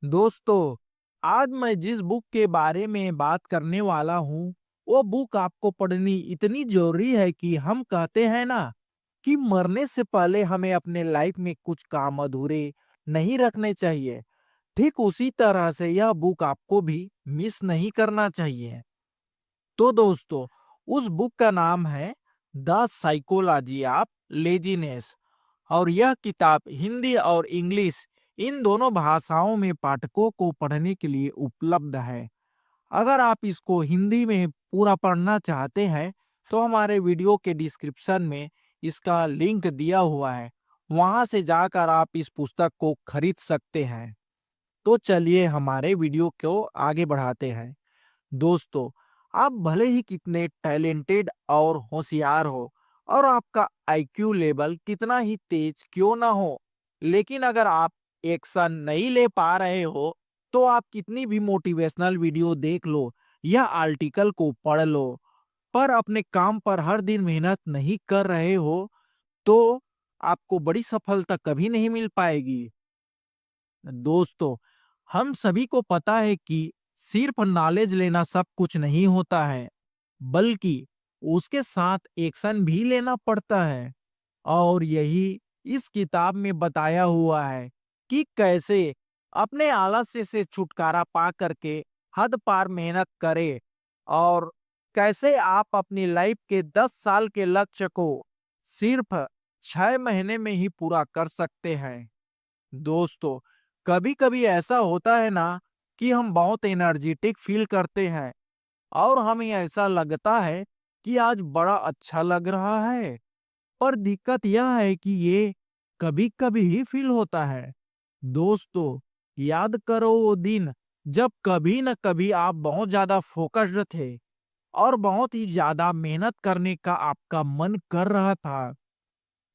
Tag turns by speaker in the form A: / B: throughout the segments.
A: दोस्तों, आज मैं जिस बुक के बारे में बात करने वाला हूँ, वो बुक आपको पढ़नी इतनी जरूरी है कि हम कहते हैं ना कि मरने से पहले हमें अपने लाइफ में कुछ काम अधूरे नहीं रखने चाहिए। ठीक उसी तरह से यह बुक आपको भी मिस नहीं करना चाहिए। तो दोस्तों, उस बुक का नाम है द साइकोलॉजी ऑफ लेजीनेस और यह किताब हिंदी और इंग्लिश इन दोनों भाषाओं में पाठकों को पढ़ने के लिए उपलब्ध है। अगर आप इसको हिंदी में पूरा पढ़ना चाहते हैं, तो हमारे वीडियो के डिस्क्रिप्शन में इसका लिंक दिया हुआ है। वहां से जाकर आप इस पुस्तक को खरीद सकते हैं। तो चलिए हमारे वीडियो को आगे बढ़ाते हैं। दोस्तों, आप भले ही कितने टैलेंटेड और होशियार हो और आपका आईक्यू लेवल कितना ही तेज क्यों ना हो, लेकिन अगर आप एक्शन नहीं ले पा रहे हो, तो आप कितनी भी मोटिवेशनल वीडियो देख लो या आर्टिकल को पढ़ लो, पर अपने काम पर हर दिन मेहनत नहीं कर रहे हो, तो आपको बड़ी सफलता कभी नहीं मिल पाएगी। दोस्तों, हम सभी को पता है कि सिर्फ नॉलेज लेना सब कुछ नहीं होता है, बल्कि उसके साथ एक्शन भी लेना पड़ता है। और यही इस किताब में बताया हुआ है कि कैसे अपने आलस्य से छुटकारा पा करके हद पार मेहनत करें और कैसे आप अपनी लाइफ के 10 साल के लक्ष्य को सिर्फ 6 महीने में ही पूरा कर सकते हैं। दोस्तों, कभी कभी ऐसा होता है ना कि हम बहुत एनर्जेटिक फील करते हैं और हमें ऐसा लगता है कि आज बड़ा अच्छा लग रहा है, पर दिक्कत यह है कि ये कभी कभी ही फील होता है। दोस्तों, याद करो वो दिन जब कभी न कभी आप बहुत ज्यादा फोकस्ड थे और बहुत ही ज्यादा मेहनत करने का आपका मन कर रहा था।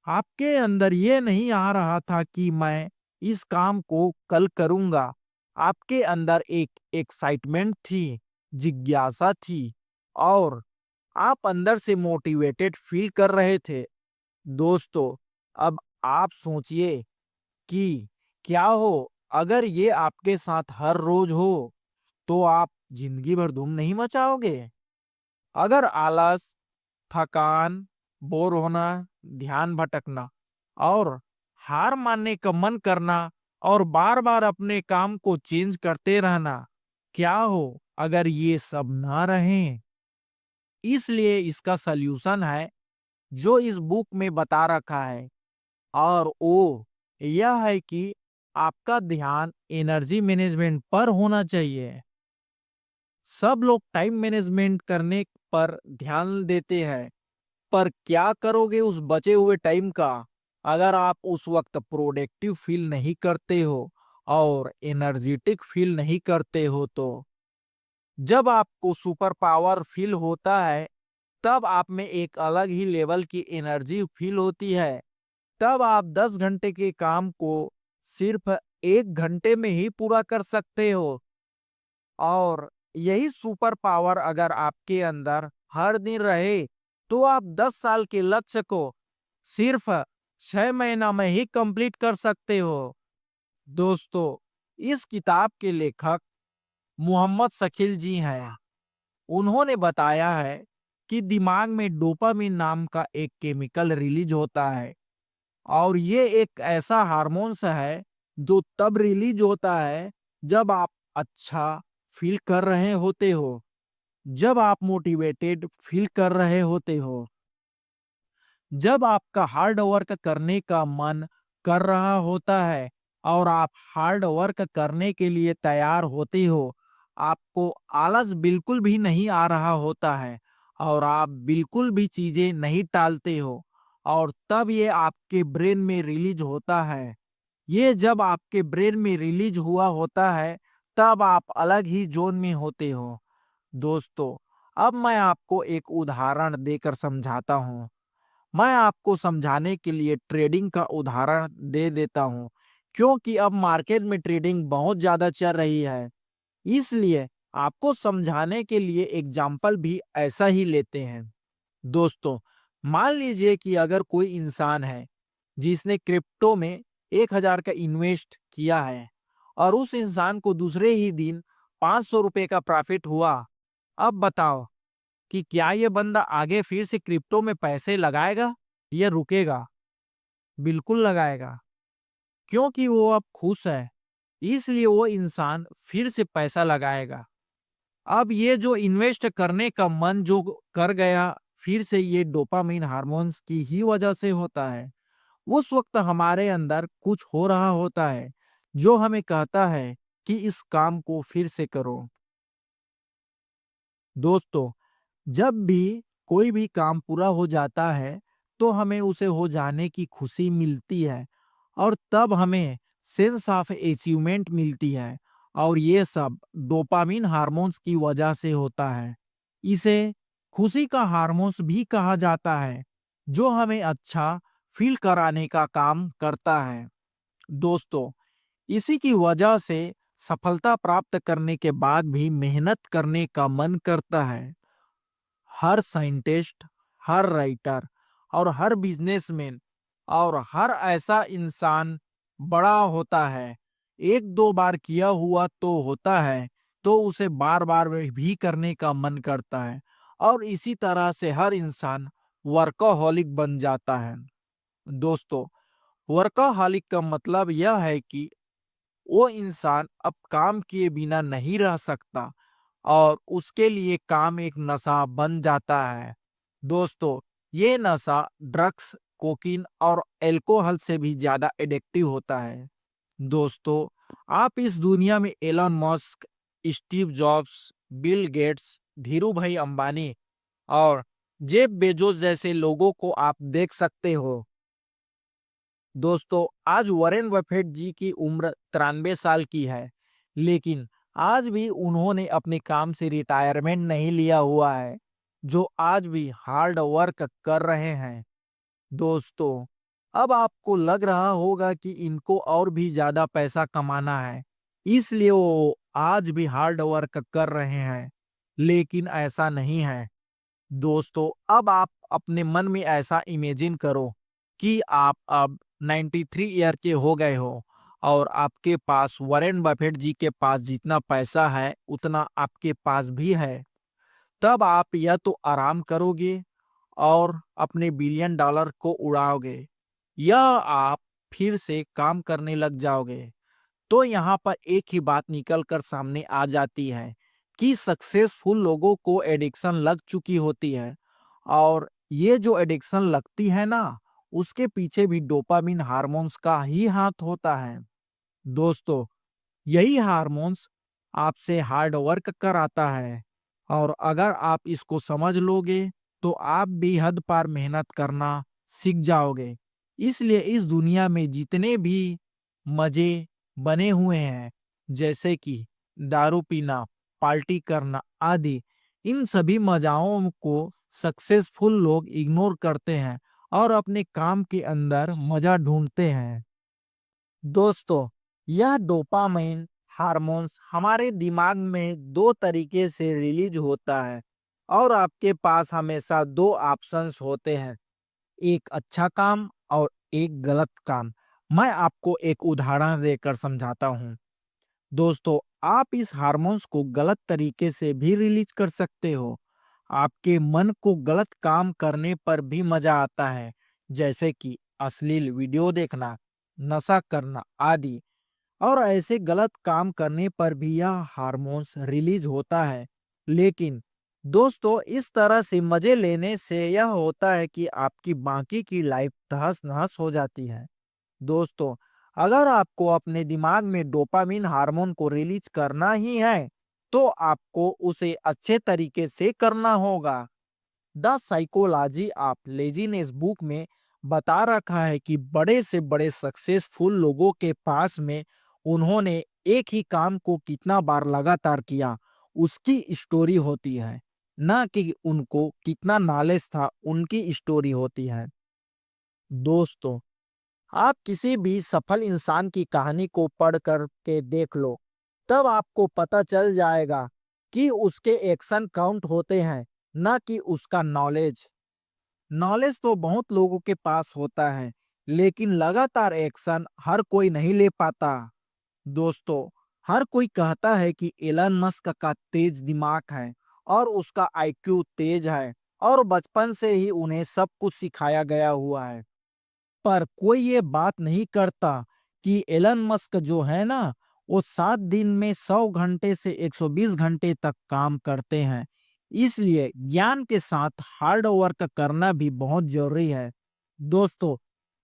A: आपके अंदर ये नहीं आ रहा था कि मैं इस काम को कल करूंगा। आपके अंदर एक एक्साइटमेंट थी, जिज्ञासा थी और आप अंदर से मोटिवेटेड फील कर रहे थे। दोस्तों, अब आप सोचिए कि क्या हो अगर ये आपके साथ हर रोज हो, तो आप जिंदगी भर धूम नहीं मचाओगे। अगर आलस, थकान, बोर होना, ध्यान भटकना और हार मानने का मन करना और बार बार अपने काम को चेंज करते रहना, क्या हो अगर ये सब ना रहें। इसलिए इसका सल्यूशन है जो इस बुक में बता रखा है, और वो यह है कि आपका ध्यान एनर्जी मैनेजमेंट पर होना चाहिए। सब लोग टाइम मैनेजमेंट करने पर ध्यान देते हैं, पर क्या करोगे उस बचे हुए टाइम का अगर आप उस वक्त प्रोडक्टिव फील नहीं करते हो और एनर्जेटिक फील नहीं करते हो। तो जब आपको सुपर पावर फील होता है, तब आप में एक अलग ही लेवल की एनर्जी फील होती है। तब आप 10 घंटे के काम को सिर्फ 1 घंटे में ही पूरा कर सकते हो। और यही सुपर पावर अगर आपके अंदर हर दिन रहे, तो आप 10 साल के लक्ष्य को सिर्फ 6 महीना में ही कंप्लीट कर सकते हो। दोस्तों, इस किताब के लेखक मोहम्मद शकील जी हैं। उन्होंने बताया है कि दिमाग में डोपामिन नाम का एक केमिकल रिलीज होता है, और ये एक ऐसा हार्मोन्स है जो तब रिलीज होता है जब आप अच्छा फील कर रहे होते हो, जब आप मोटिवेटेड फील कर रहे होते हो, जब आपका हार्ड वर्क करने का मन कर रहा होता है और आप हार्ड वर्क करने के लिए तैयार होते हो। आपको आलस बिल्कुल भी नहीं आ रहा होता है और आप बिल्कुल भी चीजें नहीं टालते हो, और तब ये आपके ब्रेन में रिलीज होता है। ये जब आपके ब्रेन में रिलीज हुआ होता है, तब आप अलग ही जोन में होते हो। दोस्तों, अब मैं आपको एक उदाहरण देकर समझाता हूँ। मैं आपको समझाने के लिए ट्रेडिंग का उदाहरण दे देता हूँ, क्योंकि अब मार्केट में ट्रेडिंग बहुत ज्यादा चल रही है। इसलिए आपको समझाने के लिए एग्जाम्पल भी ऐसा ही लेते हैं। दोस्तों, मान लीजिए कि अगर कोई इंसान है जिसने क्रिप्टो में 1,000 का इन्वेस्ट किया है और उस इंसान को दूसरे ही दिन 500 रुपए का प्रॉफिट हुआ। अब बताओ कि क्या ये बंदा आगे फिर से क्रिप्टो में पैसे लगाएगा या रुकेगा? बिल्कुल लगाएगा, क्योंकि वो अब खुश है, इसलिए वो इंसान फिर से पैसा लगाएगा। अब ये जो इन्वेस्ट करने का मन जो कर गया, फिर से ये डोपामिन हार्मोन्स की ही वजह से होता है। उस वक्त हमारे अंदर कुछ हो रहा होता है जो हमें कहता है कि इस काम को फिर से करो। दोस्तों, जब भी कोई भी काम पूरा हो जाता है तो हमें उसे हो जाने की खुशी मिलती है और तब हमें सेंस ऑफ अचीवमेंट मिलती है, और ये सब डोपामिन हार्मोन्स की वजह से होता है। इसे खुशी का हार्मोन्स भी कहा जाता है, जो हमें अच्छा फील कराने का काम करता है। दोस्तों, इसी की वजह से सफलता प्राप्त करने के बाद भी मेहनत करने का मन करता है। हर साइंटिस्ट, हर राइटर और हर बिजनेसमैन और हर ऐसा इंसान बड़ा होता है। एक दो बार किया हुआ तो होता है, तो उसे बार बार भी करने का मन करता है, और इसी तरह से हर इंसान वर्कaholic बन जाता है। दोस्तों, वर्कaholic का मतलब यह है कि वो इंसान अब काम किए बिना नहीं रह सकता और उसके लिए काम एक नशा बन जाता है। दोस्तों, ये नशा ड्रग्स, कोकीन और अल्कोहल से भी ज्यादा एडिक्टिव होता है। दोस्तों, आप इस दुनिया में Elon Musk, Steve Jobs, Bill Gates, Dhirubhai Ambani और जेफ बेजोस जैसे लोगों को आप देख सकते हो। दोस्तों, आज वॉरेन बफेट जी की उम्र 93 साल की है, लेकिन आज भी उन्होंने अपने काम से रिटायरमेंट नहीं लिया हुआ है, जो आज भी हार्ड वर्क कर रहे हैं। दोस्तों, अब आपको लग रहा होगा कि इनको और भी ज्यादा पैसा कमाना है, इसलिए वो आज भी हार्ड वर्क कर रहे हैं, लेकिन ऐसा नहीं है। दोस्तों, अब आप अपने मन में ऐसा इमेजिन करो कि आप अब 93 ईयर के हो गए हो और आपके पास वॉरेन बफेट जी के पास जितना पैसा है उतना आपके पास भी है। तब आप या तो आराम करोगे और अपने बिलियन डॉलर को उड़ाओगे, या आप फिर से काम करने लग जाओगे। तो यहाँ पर एक ही बात निकल कर सामने आ जाती है कि सक्सेसफुल लोगों को एडिक्शन लग चुकी होती है, और ये जो एडिक्शन लगती है ना, उसके पीछे भी डोपामिन हार्मोन्स का ही हाथ होता है। दोस्तों, यही हार्मोन्स आपसे हार्ड वर्क कराता है, और अगर आप इसको समझ लोगे तो आप भी हद पार मेहनत करना सीख जाओगे। इसलिए इस दुनिया में जितने भी मजे बने हुए हैं, जैसे कि दारू पीना, पार्टी करना आदि, इन सभी मजाओं को सक्सेसफुल लोग इग्नोर करते हैं और अपने काम के अंदर मजा ढूंढते हैं। दोस्तों, यह डोपामाइन हार्मोन्स हमारे दिमाग में दो तरीके से रिलीज होता है, और आपके पास हमेशा दो ऑप्शंस होते हैं, एक अच्छा काम और एक गलत काम। मैं आपको एक उदाहरण देकर समझाता हूँ। दोस्तों, आप इस हार्मोन्स को गलत तरीके से भी रिलीज कर सकते हो। आपके मन को गलत काम करने पर भी मजा आता है, जैसे कि अश्लील वीडियो देखना, नशा करना आदि, और ऐसे गलत काम करने पर भी यह हार्मोन्स रिलीज होता है। लेकिन दोस्तों, इस तरह से मजे लेने से यह होता है कि आपकी बाकी की लाइफ तहस नहस हो जाती है। दोस्तों, अगर आपको अपने दिमाग में डोपामिन हार्मोन को रिलीज करना ही है, तो आपको उसे अच्छे तरीके से करना होगा। The psychology of laziness book में बता रखा है कि बड़े से बड़े सक्सेसफुल लोगों के पास में उन्होंने एक ही काम को कितना बार लगातार किया, उसकी स्टोरी होती है, ना कि उनको कितना नॉलेज था उनकी स्टोरी होती है। दोस्तों, आप किसी भी सफल इंसान की कहानी को पढ़ कर के देख लो, तब आपको पता चल जाएगा कि उसके एक्शन काउंट होते हैं, ना कि उसका नॉलेज। नॉलेज तो बहुत लोगों के पास होता है, लेकिन लगातार एक्शन हर कोई नहीं ले पाता। दोस्तों, हर कोई कहता है कि एलन मस्क का तेज दिमाग है और उसका आईक्यू तेज है और बचपन से ही उन्हें सब कुछ सिखाया गया हुआ है। पर कोई ये बात नहीं करता कि एलन मस्क जो है ना, वो 7 दिन में 100 घंटे से 120 घंटे तक काम करते हैं। इसलिए ज्ञान के साथ हार्ड वर्क करना भी बहुत जरूरी है। दोस्तों,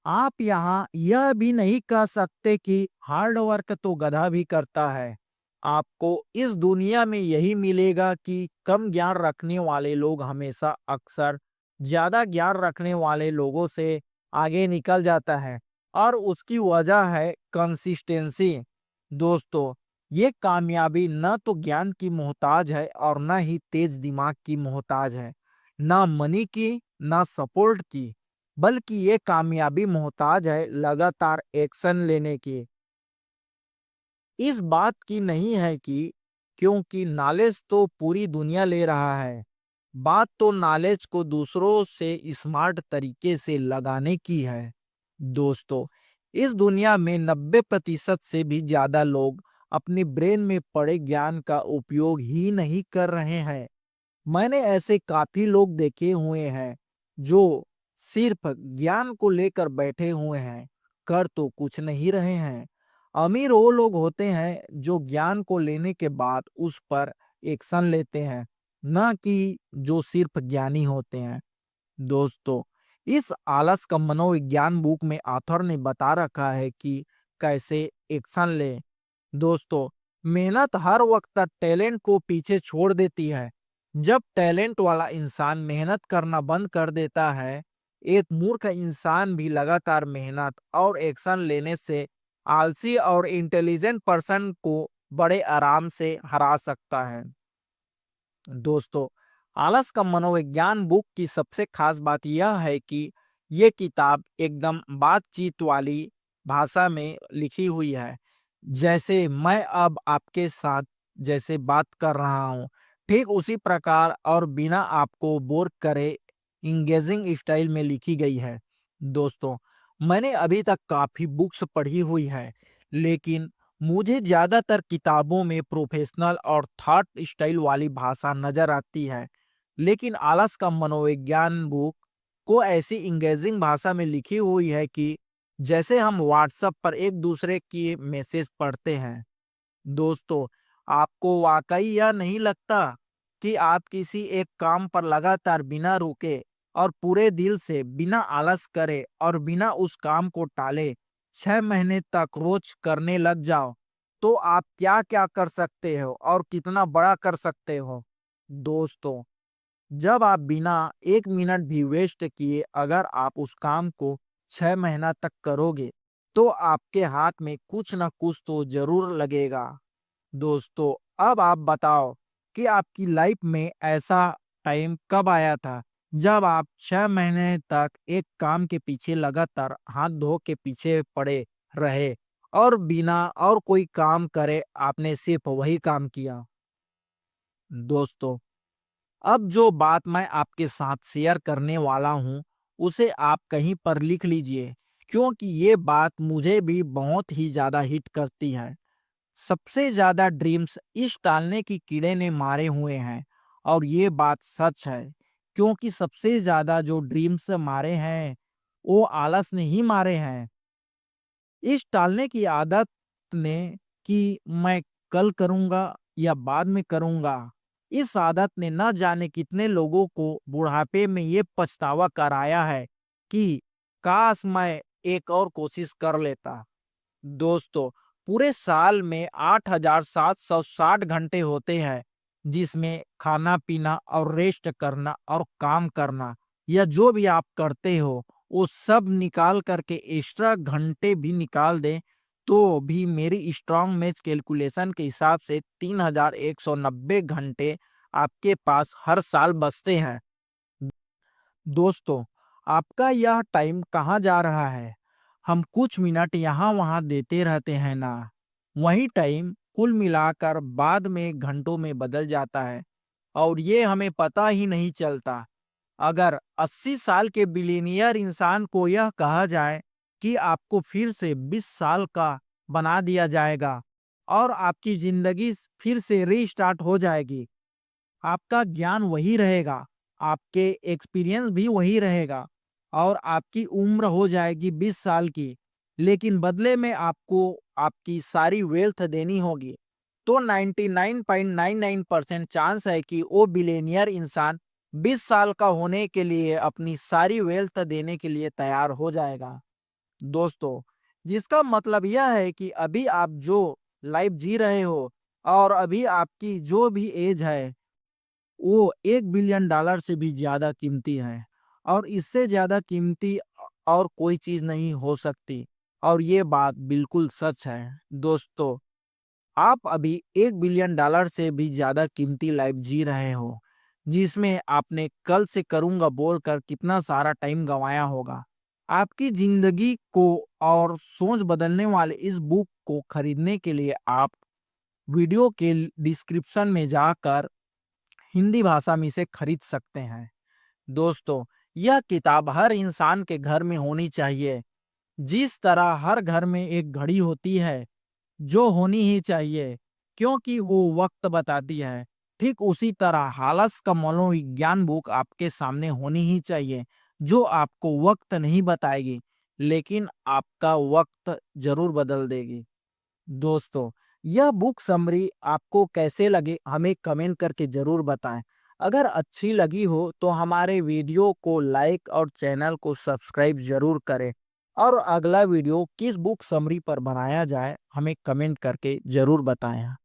A: आप यहाँ यह भी नहीं कह सकते कि हार्ड वर्क तो गधा भी करता है। आपको इस दुनिया में यही मिलेगा कि कम ज्ञान रखने वाले लोग हमेशा अक्सर ज्यादा ज्ञान रखने वाले लोगों से आगे निकल जाता है और उसकी वजह है कंसिस्टेंसी। दोस्तों, ये कामयाबी न तो ज्ञान की मोहताज है और न ही तेज दिमाग की मोहताज है, ना मनी की, ना सपोर्ट की, बल्कि ये कामयाबी मोहताज है लगातार एक्शन लेने की। इस बात की नहीं है कि क्योंकि नॉलेज तो पूरी दुनिया ले रहा है, बात तो नॉलेज को दूसरों से स्मार्ट तरीके से लगाने की है। दोस्तों, इस दुनिया में 90% से भी ज्यादा लोग अपने ब्रेन में पड़े ज्ञान का उपयोग ही नहीं कर रहे हैं। मैंने ऐसे काफी लोग देखे हुए हैं जो सिर्फ ज्ञान को लेकर बैठे हुए हैं, कर तो कुछ नहीं रहे हैं। अमीर वो लोग होते हैं जो ज्ञान को लेने के बाद उस पर एक्शन लेते हैं, ना कि जो सिर्फ ज्ञानी होते हैं। दोस्तों, इस आलस का मनोविज्ञान बुक में ऑथर ने बता रखा है कि कैसे एक्शन ले। दोस्तों, मेहनत हर वक्त टैलेंट को पीछे छोड़ देती है। जब टैलेंट वाला इंसान मेहनत करना बंद कर देता है, एक मूर्ख इंसान भी लगातार मेहनत और एक्शन लेने से आलसी और इंटेलिजेंट पर्सन को बड़े आराम से हरा सकता है। दोस्तों, आलस का मनोविज्ञान बुक की सबसे खास बात यह है कि ये किताब एकदम बातचीत वाली भाषा में लिखी हुई है। जैसे मैं अब आपके साथ जैसे बात कर रहा हूँ, ठीक उसी प्रकार और बिना आपको बोर करे इंगेजिंग स्टाइल में लिखी गई है। दोस्तों, मैंने अभी तक काफी बुक्स पढ़ी हुई है, लेकिन मुझे ज्यादातर किताबों में प्रोफेशनल और थॉट स्टाइल वाली भाषा नजर आती है, लेकिन आलस का मनोविज्ञान बुक को ऐसी इंगेजिंग भाषा में लिखी हुई है कि जैसे हम व्हाट्सएप पर एक दूसरे की मैसेज पढ़ते हैं। दोस्तों, आपको वाकई यह नहीं लगता कि आप किसी एक काम पर लगातार बिना रुके और पूरे दिल से बिना आलस करे और बिना उस काम को टाले 6 महीने तक रोज करने लग जाओ, तो आप क्या क्या कर सकते हो और कितना बड़ा कर सकते हो। दोस्तों, जब आप बिना 1 मिनट भी वेस्ट किए अगर आप उस काम को 6 महीना तक करोगे, तो आपके हाथ में कुछ ना कुछ तो जरूर लगेगा। दोस्तों, अब आप बताओ कि आपकी लाइफ में ऐसा टाइम कब आया था जब आप 6 महीने तक एक काम के पीछे लगातार हाथ धो के पीछे पड़े रहे और बिना और कोई काम करे आपने सिर्फ वही काम किया। दोस्तों, अब जो बात मैं आपके साथ शेयर करने वाला हूँ, उसे आप कहीं पर लिख लीजिए, क्योंकि ये बात मुझे भी बहुत ही ज्यादा हिट करती है। सबसे ज्यादा ड्रीम्स इस टालने की कीड़े ने मारे हुए हैं, और ये बात सच है, क्योंकि सबसे ज्यादा जो ड्रीम्स मारे हैं वो आलस ने ही मारे हैं। इस टालने की आदत ने कि मैं कल करूंगा या बाद में करूंगा, इस आदत ने न जाने कितने लोगों को बुढ़ापे में ये पछतावा कराया है कि काश मैं एक और कोशिश कर लेता। दोस्तों, पूरे साल में 8,760 घंटे होते हैं, जिसमें खाना पीना और रेस्ट करना और काम करना या जो भी आप करते हो वो सब निकाल करके एक्स्ट्रा घंटे भी निकाल दें, तो भी मेरी स्ट्रॉन्ग मैथ कैलकुलेशन के हिसाब से 3,190 घंटे आपके पास हर साल बचते हैं। दोस्तों, आपका यह टाइम कहाँ जा रहा है? हम कुछ मिनट यहाँ वहाँ देते रहते हैं ना, वही टाइम कुल मिलाकर बाद में घंटों में बदल जाता है और ये हमें पता ही नहीं चलता। अगर 80 साल के बिलियनियर इंसान को यह कहा जाए कि आपको फिर से 20 साल का बना दिया जाएगा, और आपकी जिंदगी फिर से रीस्टार्ट हो जाएगी। आपका ज्ञान वही रहेगा, आपके एक्सपीरियंस भी वही रहेगा और आपकी उम्र हो जाएगी 20 साल की, लेकिन बदले में आपको आपकी सारी वेल्थ देनी होगी। तो 99.99% चांस है कि वो बिलियनियर इंसान 20 साल का होने के लिए अपनी सारी वेल्थ देने के लिए तैयार हो जाएगा। दोस्तों, जिसका मतलब यह है कि अभी आप जो लाइफ जी रहे हो और अभी आपकी जो भी एज है, वो 1 बिलियन डॉलर से भी ज़्यादा कीमती है और इससे ज़्यादा कीमती और कोई चीज़ नहीं हो सकती और ये बात बिल्कुल सच है। दोस्तों, आप अभी 1 बिलियन डॉलर से भी ज़्यादा कीमती लाइफ जी रहे हो, जिसमें आपने कल से करूँगा बोलकर कितना सारा टाइम गँवाया होगा। आपकी ज़िंदगी को और सोच बदलने वाले इस बुक को खरीदने के लिए आप वीडियो के डिस्क्रिप्शन में जाकर हिंदी भाषा में इसे खरीद सकते हैं। दोस्तों, यह किताब हर इंसान के घर में होनी चाहिए। जिस तरह हर घर में एक घड़ी होती है, जो होनी ही चाहिए क्योंकि वो वक्त बताती है, ठीक उसी तरह हालस का मनोविज्ञान बुक आपके सामने होनी ही चाहिए, जो आपको वक्त नहीं बताएगी, लेकिन आपका वक्त ज़रूर बदल देगी। दोस्तों, यह बुक समरी आपको कैसे लगे हमें कमेंट करके ज़रूर बताएं। अगर अच्छी लगी हो तो हमारे वीडियो को लाइक और चैनल को सब्सक्राइब ज़रूर करें और अगला वीडियो किस बुक समरी पर बनाया जाए हमें कमेंट करके ज़रूर बताएं।